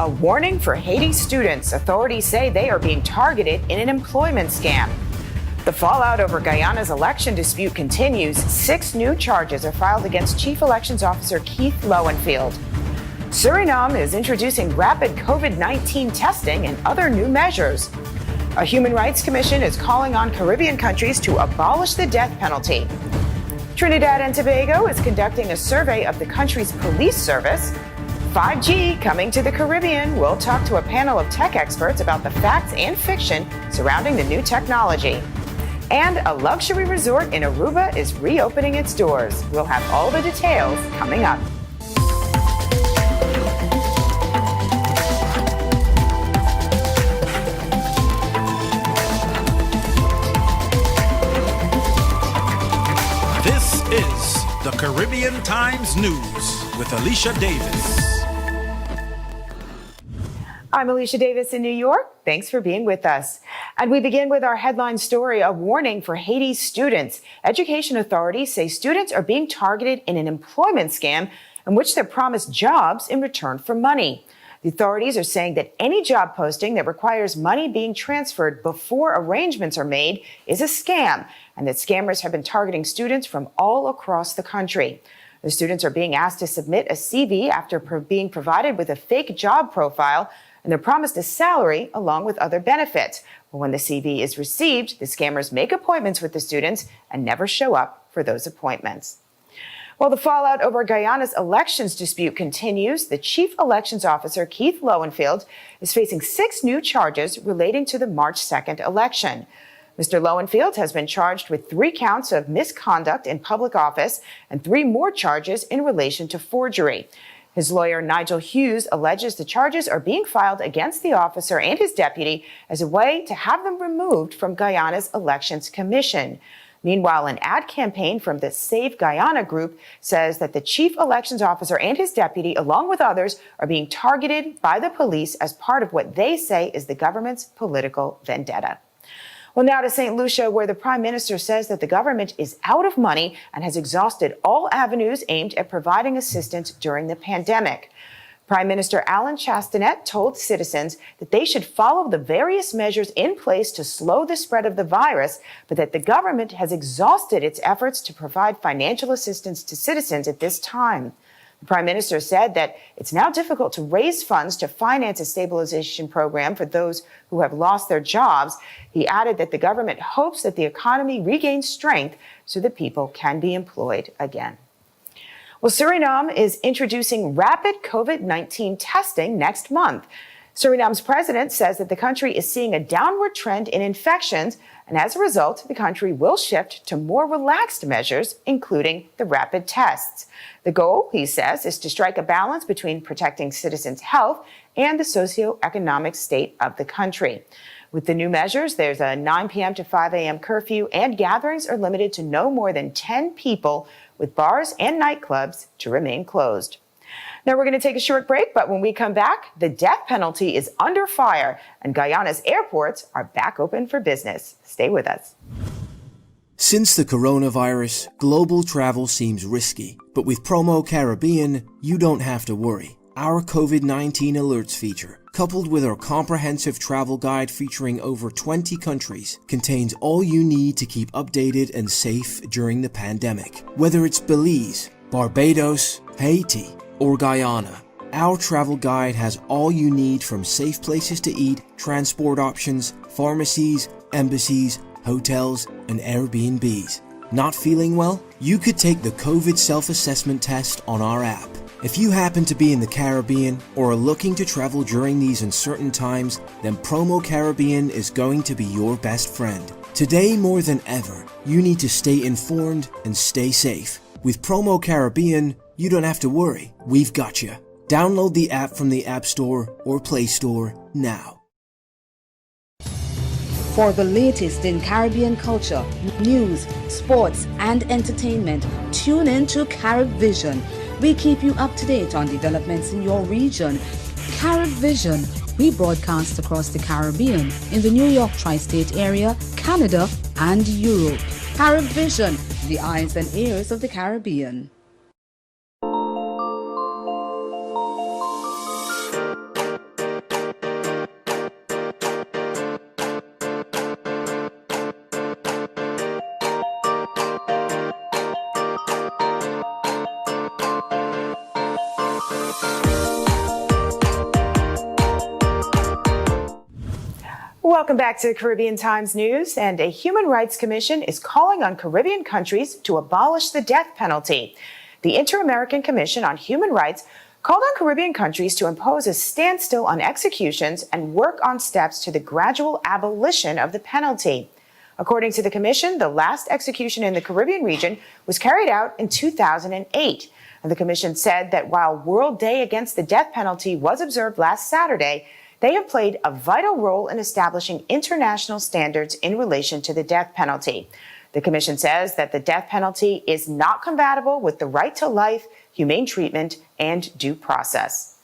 A warning for Haiti students. Authorities say they are being targeted in an employment scam. The fallout over Guyana's election dispute continues. 6 new charges are filed against Chief Elections Officer Keith Lowenfield. Suriname is introducing rapid COVID-19 testing and other new measures. A Human Rights Commission is calling on Caribbean countries to abolish the death penalty. Trinidad and Tobago is conducting a survey of the country's police service. 5G coming to the Caribbean. We'll talk to a panel of tech experts about the facts and fiction surrounding the new technology. And a luxury resort in Aruba is reopening its doors. We'll have all the details coming up. This is the Caribbean Times News with Alisha Davis. I'm Alisha Davis in New York. Thanks for being with us. And we begin with our headline story, a warning for Haiti's students. Education authorities say students are being targeted in an employment scam in which they're promised jobs in return for money. The authorities are saying that any job posting that requires money being transferred before arrangements are made is a scam, and that scammers have been targeting students from all across the country. The students are being asked to submit a CV after being provided with a fake job profile, and they're promised a salary along with other benefits. But when the CV is received, the scammers make appointments with the students and never show up for those appointments. While the fallout over Guyana's elections dispute continues, the Chief Elections Officer, Keith Lowenfield, is facing 6 new charges relating to the March 2nd election. Mr. Lowenfield has been charged with 3 counts of misconduct in public office and 3 more charges in relation to forgery. His lawyer, Nigel Hughes, alleges the charges are being filed against the officer and his deputy as a way to have them removed from Guyana's Elections Commission. Meanwhile, an ad campaign from the Save Guyana group says that the chief elections officer and his deputy, along with others, are being targeted by the police as part of what they say is the government's political vendetta. Well, now to St. Lucia, where the Prime Minister says that the government is out of money and has exhausted all avenues aimed at providing assistance during the pandemic. Prime Minister Alan Chastanet told citizens that they should follow the various measures in place to slow the spread of the virus, but that the government has exhausted its efforts to provide financial assistance to citizens at this time. The Prime Minister said that it's now difficult to raise funds to finance a stabilization program for those who have lost their jobs. He added that the government hopes that the economy regains strength so that people can be employed again. Well, Suriname is introducing rapid COVID-19 testing next month. Suriname's president says that the country is seeing a downward trend in infections, and as a result, the country will shift to more relaxed measures, including the rapid tests. The goal, he says, is to strike a balance between protecting citizens' health and the socioeconomic state of the country. With the new measures, there's a 9 p.m. to 5 a.m. curfew, and gatherings are limited to no more than 10 people, with bars and nightclubs to remain closed. Now we're going to take a short break, but when we come back, the death penalty is under fire and Guyana's airports are back open for business. Stay with us. Since the coronavirus, global travel seems risky, but with Promo Caribbean, you don't have to worry. Our COVID-19 alerts feature, coupled with our comprehensive travel guide featuring over 20 countries, contains all you need to keep updated and safe during the pandemic. Whether it's Belize, Barbados, Haiti, or Guyana, our travel guide has all you need from safe places to eat, transport options, pharmacies, embassies, hotels, and Airbnbs. Not feeling well? You could take the COVID self-assessment test on our app. If you happen to be in the Caribbean or are looking to travel during these uncertain times, then Promo Caribbean is going to be your best friend. Today more than ever, you need to stay informed and stay safe. With Promo Caribbean, you don't have to worry. We've got you. Download the app from the App Store or Play Store now. For the latest in Caribbean culture, news, sports, and entertainment, tune in to CaribVision. We keep you up to date on developments in your region. CaribVision. We broadcast across the Caribbean, in the New York tri-state area, Canada, and Europe. CaribVision, the eyes and ears of the Caribbean. Welcome back to the Caribbean Times News. And a human rights commission is calling on Caribbean countries to abolish the death penalty. The Inter-American Commission on Human Rights called on Caribbean countries to impose a standstill on executions and work on steps to the gradual abolition of the penalty. According to the commission, the last execution in the Caribbean region was carried out in 2008. And the commission said that while World Day Against the Death Penalty was observed last Saturday, they have played a vital role in establishing international standards in relation to the death penalty. The commission says that the death penalty is not compatible with the right to life, humane treatment, and due process.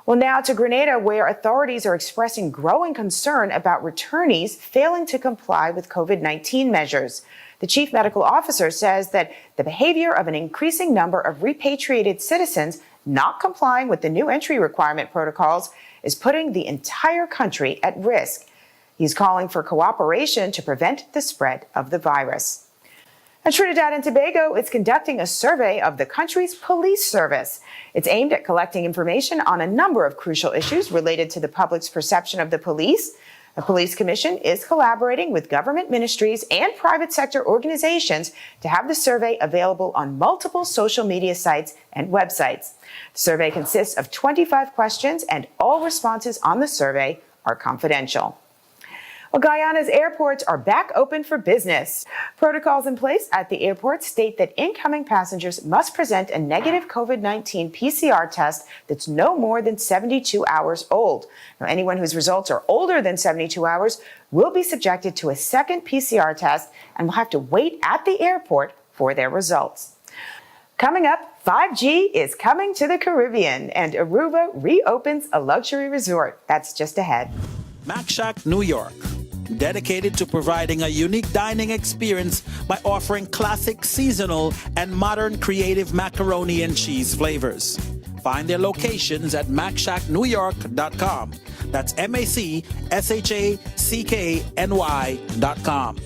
Well, now to Grenada, where authorities are expressing growing concern about returnees failing to comply with COVID-19 measures. The chief medical officer says that the behavior of an increasing number of repatriated citizens not complying with the new entry requirement protocols is putting the entire country at risk. He's calling for cooperation to prevent the spread of the virus. And Trinidad and Tobago is conducting a survey of the country's police service. It's aimed at collecting information on a number of crucial issues related to the public's perception of the police. The Police Commission is collaborating with government ministries and private sector organizations to have the survey available on multiple social media sites and websites. The survey consists of 25 questions, and all responses on the survey are confidential. Well, Guyana's airports are back open for business. Protocols in place at the airport state that incoming passengers must present a negative COVID-19 PCR test that's no more than 72 hours old. Now, anyone whose results are older than 72 hours will be subjected to a second PCR test and will have to wait at the airport for their results. Coming up, 5G is coming to the Caribbean, and Aruba reopens a luxury resort. That's just ahead. Mac Shack, New York, dedicated to providing a unique dining experience by offering classic, seasonal, and modern creative macaroni and cheese flavors. Find their locations at macshacknewyork.com. That's MACSHACKNY.com.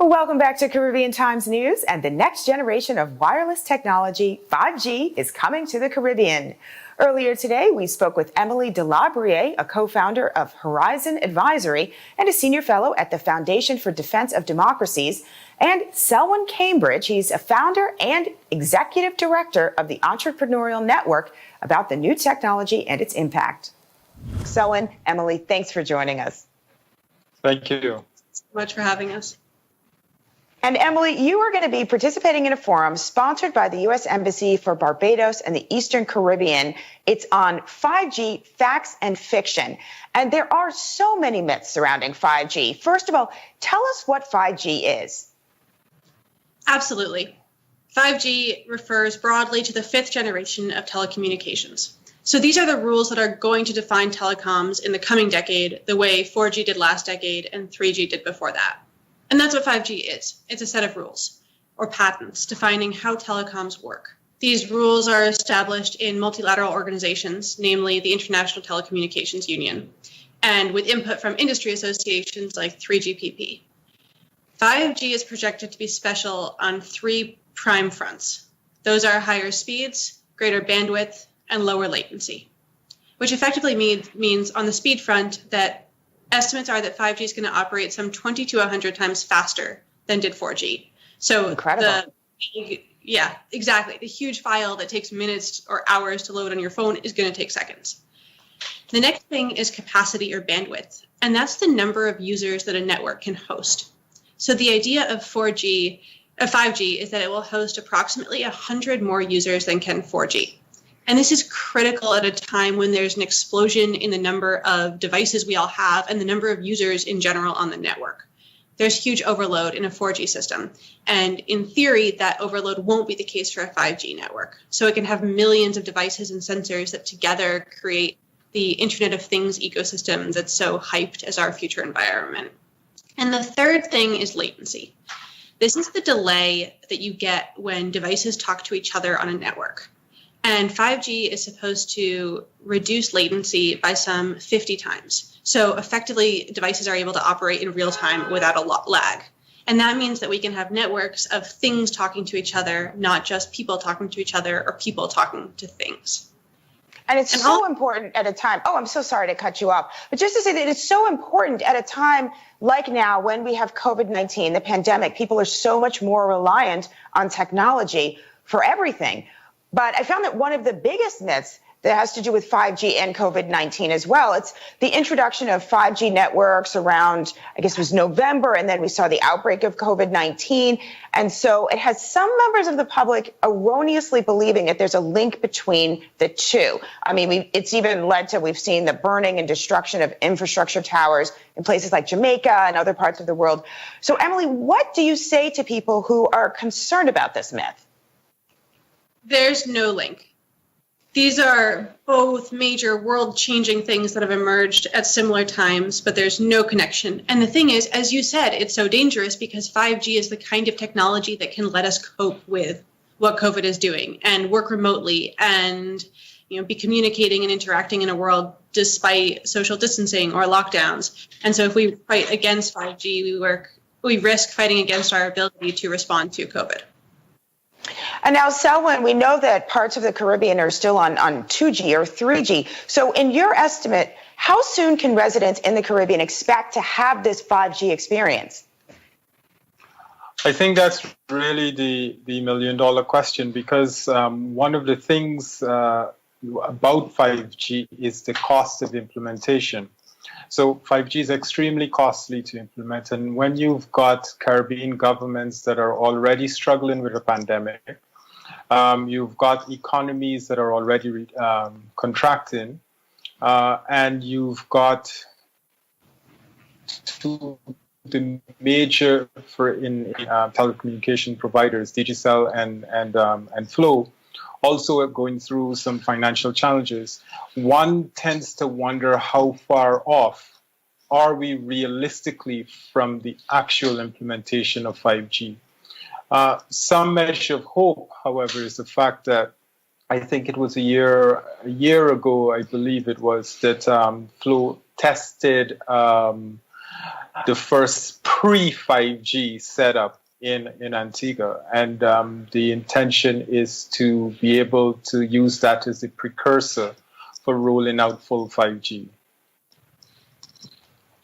Welcome back to Caribbean Times News, and the next generation of wireless technology, 5G, is coming to the Caribbean. Earlier today, we spoke with Emily Delabrie, a co-founder of Horizon Advisory and a senior fellow at the Foundation for Defense of Democracies, and Selwyn Cambridge. He's a founder and executive director of the Entrepreneurial Network, about the new technology and its impact. Selwyn, Emily, thanks for joining us. Thank you so much for having us. And Emily, you are going to be participating in a forum sponsored by the U.S. Embassy for Barbados and the Eastern Caribbean. It's on 5G, facts and fiction. And there are so many myths surrounding 5G. First of all, tell us what 5G is. Absolutely. 5G refers broadly to the 5th generation of telecommunications. So these are the rules that are going to define telecoms in the coming decade, the way 4G did last decade and 3G did before that. And that's what 5G is. It's a set of rules or patents defining how telecoms work. These rules are established in multilateral organizations, namely the International Telecommunications Union, and with input from industry associations like 3GPP. 5G is projected to be special on 3 prime fronts. Those are higher speeds, greater bandwidth, and lower latency, which effectively means on the speed front that estimates are that 5G is going to operate some 20 to 100 times faster than did 4G. So incredible. Yeah, exactly. The huge file that takes minutes or hours to load on your phone is going to take seconds. The next thing is capacity or bandwidth, and that's the number of users that a network can host. So the idea of 5G is that it will host approximately 100 more users than can 4G. And this is critical at a time when there's an explosion in the number of devices we all have and the number of users in general on the network. There's huge overload in a 4G system. And in theory, that overload won't be the case for a 5G network. So it can have millions of devices and sensors that together create the Internet of Things ecosystem that's so hyped as our future environment. And the third thing is latency. This is the delay that you get when devices talk to each other on a network. And 5G is supposed to reduce latency by some 50 times. So effectively, devices are able to operate in real time without a lag. And that means that we can have networks of things talking to each other, not just people talking to each other or people talking to things. And it's so important at a time. Oh, I'm so sorry to cut you off. But just to say that it's so important at a time like now when we have COVID-19, the pandemic, people are so much more reliant on technology for everything. But I found that one of the biggest myths that has to do with 5G and COVID-19 as well, it's the introduction of 5G networks around, I guess it was November, and then we saw the outbreak of COVID-19. And so it has some members of the public erroneously believing that there's a link between the two. I mean, it's even led to, we've seen the burning and destruction of infrastructure towers in places like Jamaica and other parts of the world. So Emily, what do you say to people who are concerned about this myth? There's no link. These are both major world-changing things that have emerged at similar times, but there's no connection. And the thing is, as you said, it's so dangerous because 5G is the kind of technology that can let us cope with what COVID is doing and work remotely and, be communicating and interacting in a world despite social distancing or lockdowns. And so if we fight against 5G, we risk fighting against our ability to respond to COVID. And now, Selwyn, we know that parts of the Caribbean are still on 2G or 3G. So in your estimate, how soon can residents in the Caribbean expect to have this 5G experience? I think that's really the million-dollar question, because one of the things about 5G is the cost of implementation. So 5G is extremely costly to implement. And when you've got Caribbean governments that are already struggling with a pandemic, you've got economies that are already contracting, and you've got the major telecommunication providers, Digicel and Flow, also going through some financial challenges. One tends to wonder how far off are we realistically from the actual implementation of 5G. Some measure of hope, however, is the fact that I think it was a year ago, I believe it was, that Flow tested the first pre-5G setup in Antigua, and the intention is to be able to use that as a precursor for rolling out full 5G.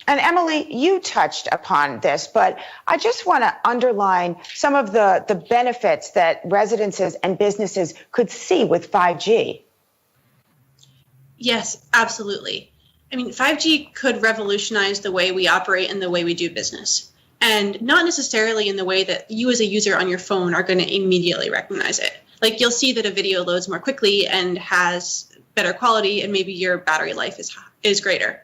And Emily, you touched upon this, but I just want to underline some of the benefits that residences and businesses could see with 5G. Yes, absolutely. I mean, 5G could revolutionize the way we operate and the way we do business. And not necessarily in the way that you as a user on your phone are going to immediately recognize it. Like, you'll see that a video loads more quickly and has better quality, and maybe your battery life is greater.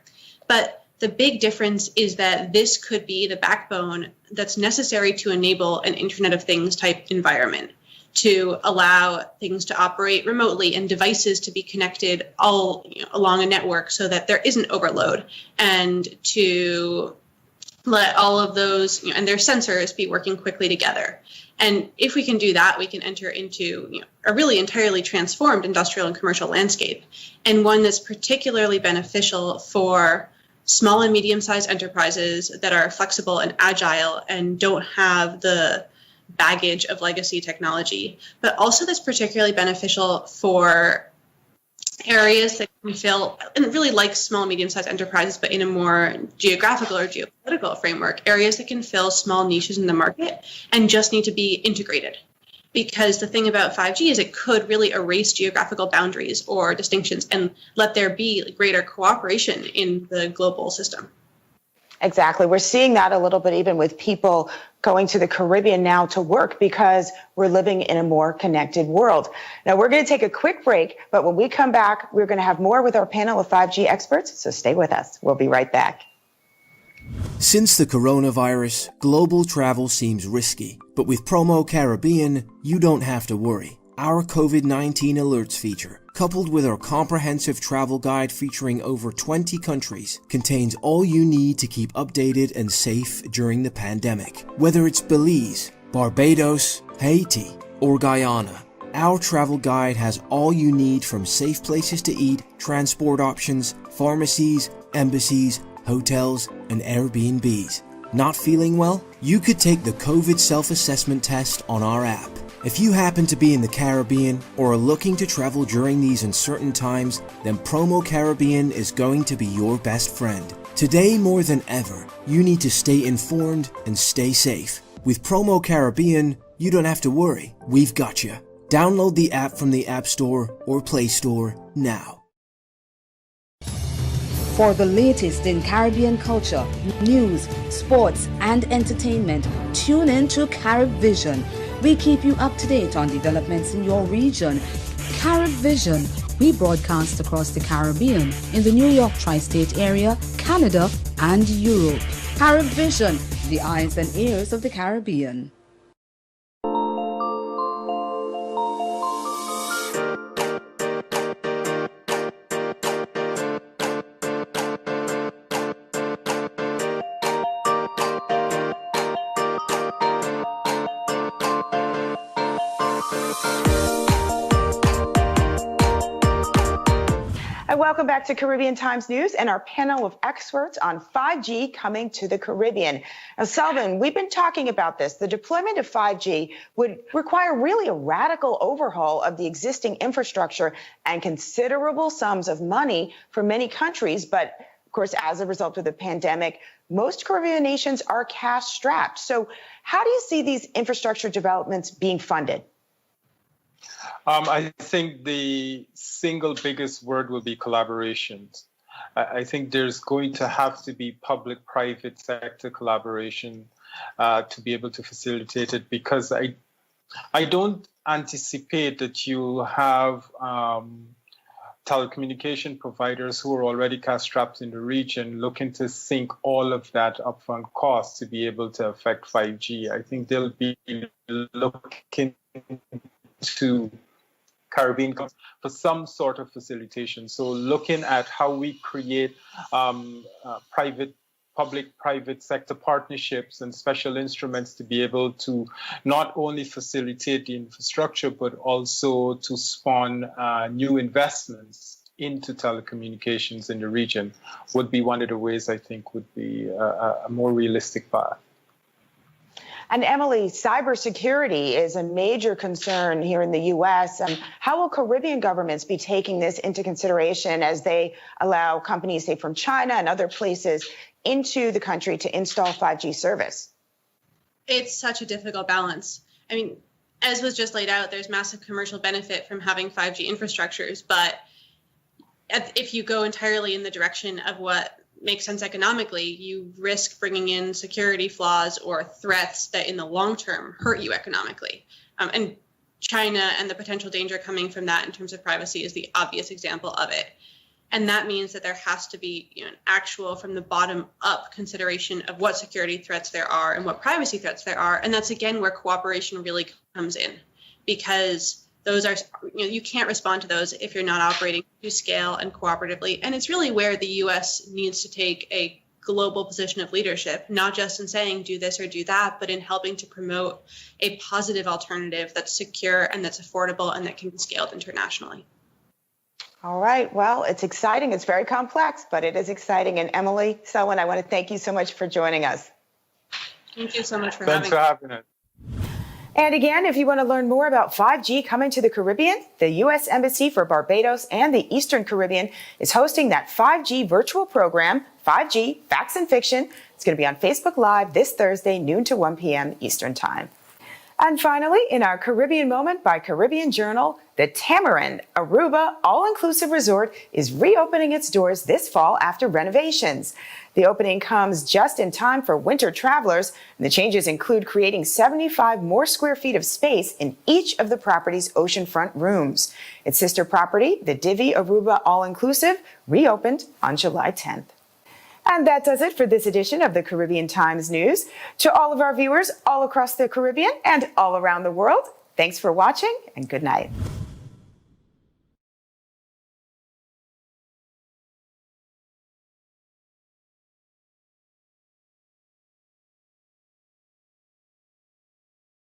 But the big difference is that this could be the backbone that's necessary to enable an Internet of Things type environment. to allow things to operate remotely and devices to be connected all along a network so that there isn't overload, and to let all of those and their sensors be working quickly together. And if we can do that, we can enter into a really entirely transformed industrial and commercial landscape, and one that's particularly beneficial for small and medium-sized enterprises that are flexible and agile and don't have the baggage of legacy technology, but also that's particularly beneficial for areas that can fill, and really like small and medium-sized enterprises, but in a more geographical or geopolitical framework, areas that can fill small niches in the market and just need to be integrated. Because the thing about 5G is it could really erase geographical boundaries or distinctions and let there be greater cooperation in the global system. Exactly. We're seeing that a little bit even with people going to the Caribbean now to work because we're living in a more connected world. Now, we're going to take a quick break, but when we come back, we're going to have more with our panel of 5G experts. So stay with us. We'll be right back. Since the coronavirus, global travel seems risky, but with Promo Caribbean, you don't have to worry. Our COVID-19 alerts feature, coupled with our comprehensive travel guide featuring over 20 countries, contains all you need to keep updated and safe during the pandemic. Whether it's Belize, Barbados, Haiti, or Guyana, our travel guide has all you need from safe places to eat, transport options, pharmacies, embassies, hotels, and Airbnbs. Not feeling well? You could take the COVID self-assessment test on our app. If you happen to be in the Caribbean or are looking to travel during these uncertain times, then Promo Caribbean is going to be your best friend. Today more than ever, you need to stay informed and stay safe. With Promo Caribbean, you don't have to worry. We've got you. Download the app from the App Store or Play Store now. For the latest in Caribbean culture, news, sports, and entertainment, tune in to CaribVision. We keep you up to date on developments in your region. CaribVision. We broadcast across the Caribbean, in the New York tri-state area, Canada, and Europe. CaribVision, the eyes and ears of the Caribbean. Welcome back to Caribbean Times News and our panel of experts on 5G coming to the Caribbean. Now, Selvin, we've been talking about this. The deployment of 5G would require really a radical overhaul of the existing infrastructure and considerable sums of money for many countries. But of course, as a result of the pandemic, most Caribbean nations are cash strapped. So how do you see these infrastructure developments being funded? I think the single biggest word will be collaborations. I think there's going to have to be public-private sector collaboration to be able to facilitate it, because I don't anticipate that you have telecommunication providers who are already cash-strapped in the region looking to sink all of that upfront cost to be able to affect 5G. I think they'll be looking to Caribbean for some sort of facilitation. So looking at how we create public-private sector partnerships and special instruments to be able to not only facilitate the infrastructure, but also to spawn new investments into telecommunications in the region would be one of the ways I think would be a more realistic path. And Emily, cybersecurity is a major concern here in the U.S. How will Caribbean governments be taking this into consideration as they allow companies, say, from China and other places into the country to install 5G service? It's such a difficult balance. I mean, as was just laid out, there's massive commercial benefit from having 5G infrastructures, but if you go entirely in the direction of what makes sense economically, you risk bringing in security flaws or threats that in the long term hurt you economically. And China and the potential danger coming from that in terms of privacy is the obvious example of it. And that means that there has to be an actual from the bottom up consideration of what security threats there are and what privacy threats there are. And that's, again, where cooperation really comes in. because those are, you can't respond to those if you're not operating to scale and cooperatively. And it's really where the U.S. needs to take a global position of leadership, not just in saying do this or do that, but in helping to promote a positive alternative that's secure and that's affordable and that can be scaled internationally. All right. Well, it's exciting. It's very complex, but it is exciting. And Emily Selwyn, I want to thank you so much for joining us. Thank you so much for Thanks for having us. And again, if you want to learn more about 5G coming to the Caribbean, the U.S. Embassy for Barbados and the Eastern Caribbean is hosting that 5G virtual program, 5G Facts and Fiction. It's going to be on Facebook Live this Thursday, noon to 1 p.m. Eastern Time. And finally, in our Caribbean Moment by Caribbean Journal, the Tamarind Aruba All-Inclusive Resort is reopening its doors this fall after renovations. The opening comes just in time for winter travelers, and the changes include creating 75 more square feet of space in each of the property's oceanfront rooms. Its sister property, the Divi Aruba All-Inclusive, reopened on July 10th. And that does it for this edition of the Caribbean Times News. To all of our viewers all across the Caribbean and all around the world, thanks for watching and good night.